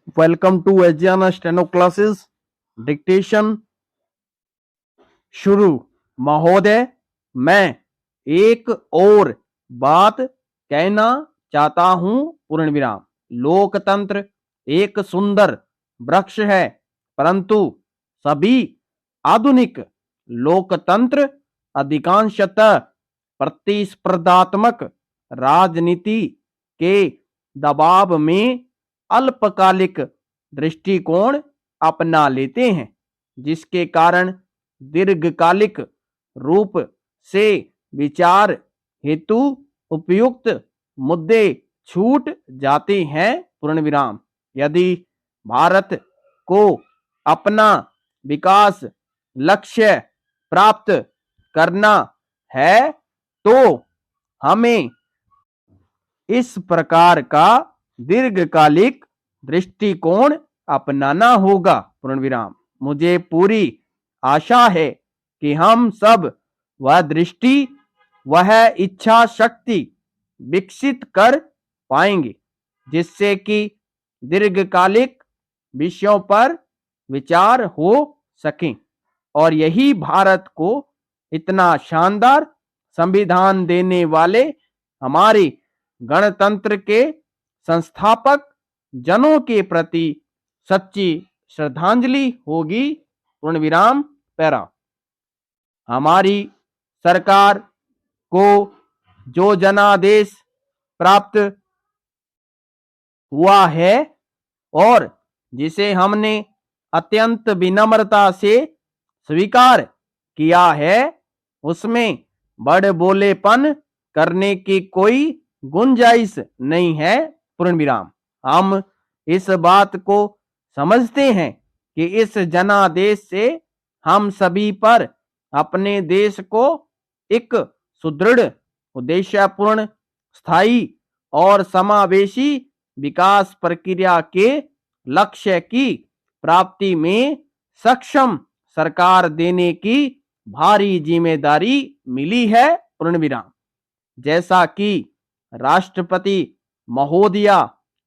Welcome to Aziana steno classes. Dictation शुरू। महोदय, मैं एक और बात कहना चाहता हूं। पूर्ण विराम। लोकतंत्र एक सुंदर वृक्ष है, परंतु सभी आधुनिक लोकतंत्र अधिकांशतः प्रतिस्पर्धात्मक राजनीति के दबाव में अल्पकालिक दृष्टिकोण अपना लेते हैं, जिसके कारण दीर्घकालिक रूप से विचार हेतु उपयुक्त मुद्दे छूट जाते हैं। पूर्ण विराम। यदि भारत को अपना विकास लक्ष्य प्राप्त करना है तो हमें इस प्रकार का दीर्घकालिक दृष्टिकोण अपनाना होगा। पूर्ण विराम। मुझे पूरी आशा है कि हम सब वह दृष्टि, वह इच्छा शक्ति विकसित कर पाएंगे, जिससे कि दीर्घकालिक विषयों पर विचार हो सके और यही भारत को इतना शानदार संविधान देने वाले हमारे गणतंत्र के संस्थापक जनों के प्रति सच्ची श्रद्धांजलि होगी। पूर्ण विराम। पैरा। हमारी सरकार को जो जनादेश प्राप्त हुआ है और जिसे हमने अत्यंत विनम्रता से स्वीकार किया है, उसमें बड़ बोलेपन करने की कोई गुंजाइश नहीं है। पूर्ण विराम। हम इस बात को समझते हैं कि इस जनादेश से हम सभी पर अपने देश को एक सुदृढ़, उद्देश्यपूर्ण, स्थायी और समावेशी विकास प्रक्रिया के लक्ष्य की प्राप्ति में सक्षम सरकार देने की भारी जिम्मेदारी मिली है। पूर्ण विराम। जैसा कि राष्ट्रपति महोदया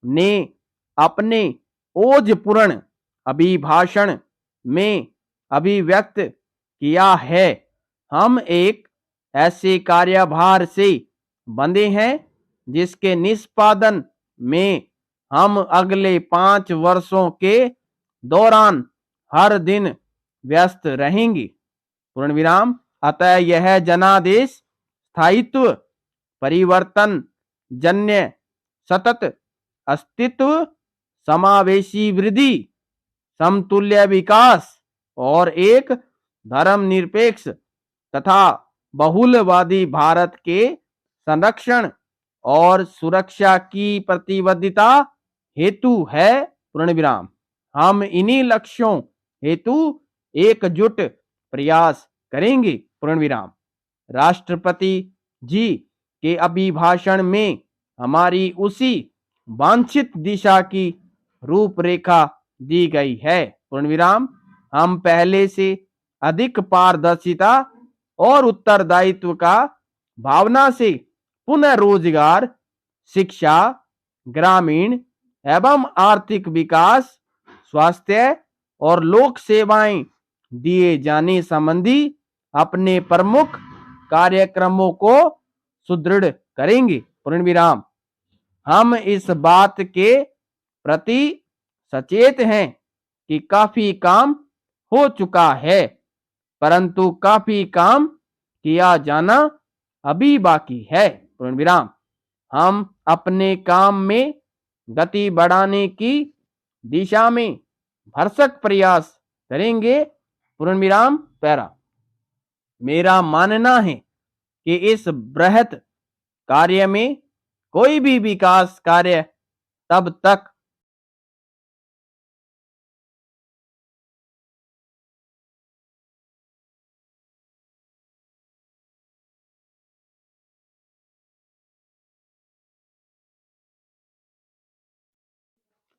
ने अपने ओजपूर्ण अभिभाषण में अभिव्यक्त किया है, हम एक ऐसे कार्यभार से बंधे हैं जिसके निष्पादन में हम अगले 5 वर्षों के दौरान हर दिन व्यस्त रहेंगे। पूर्ण विराम। अतः यह जनादेश स्थायित्व, परिवर्तन जन्य सतत अस्तित्व, समावेशी वृद्धि, समतुल्य विकास और एक धर्मनिरपेक्ष तथा बहुलवादी भारत के संरक्षण और सुरक्षा की प्रतिबद्धता हेतु है। पूर्ण विराम। हम इन्हीं लक्ष्यों हेतु एकजुट प्रयास करेंगे। पूर्ण विराम। राष्ट्रपति जी के अभिभाषण में हमारी उसी वांछित दिशा की रूपरेखा दी गई है। पूर्ण विराम। हम पहले से अधिक पारदर्शिता और उत्तरदायित्व का भावना से पुनः रोजगार, शिक्षा, ग्रामीण एवं आर्थिक विकास, स्वास्थ्य और लोक सेवाएं दिए जाने संबंधी अपने प्रमुख कार्यक्रमों को सुदृढ़ करेंगे। पूर्ण विराम। हम इस बात के प्रति सचेत हैं कि काफी काम हो चुका है, परंतु काफी काम किया जाना अभी बाकी है। पूर्ण विराम। हम अपने काम में गति बढ़ाने की दिशा में भरसक प्रयास करेंगे। पूर्ण विराम। पैरा। मेरा मानना है कि इस बृहत कार्य में कोई भी विकास कार्य तब तक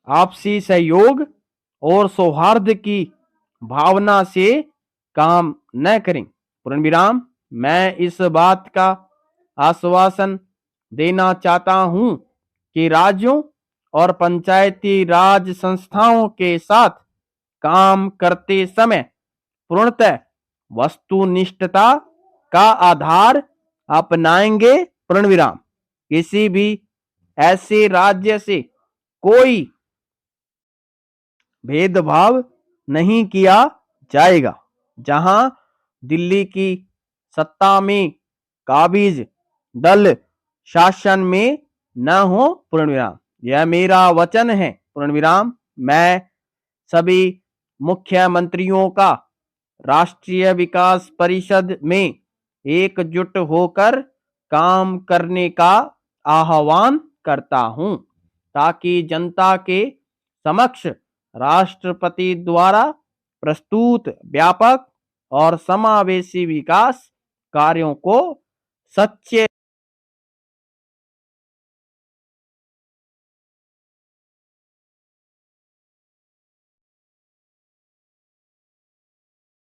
आपसी सहयोग और सौहार्द की भावना से काम न करें। पूर्ण विराम। मैं इस बात का आश्वासन देना चाहता हूं कि राज्यों और पंचायती राज संस्थाओं के साथ काम करते समय पूर्णतः वस्तुनिष्ठता का आधार अपनाएंगे। पूर्ण विराम। किसी भी ऐसे राज्य से कोई भेदभाव नहीं किया जाएगा जहां दिल्ली की सत्ता में काबिज दल शासन में न हो। पूर्ण विराम। यह मेरा वचन है। पूर्ण विराम। मैं सभी मुख्यमंत्रियों का राष्ट्रीय विकास परिषद में एकजुट होकर काम करने का आह्वान करता हूं ताकि जनता के समक्ष राष्ट्रपति द्वारा प्रस्तुत व्यापक और समावेशी विकास कार्यों को सच्चे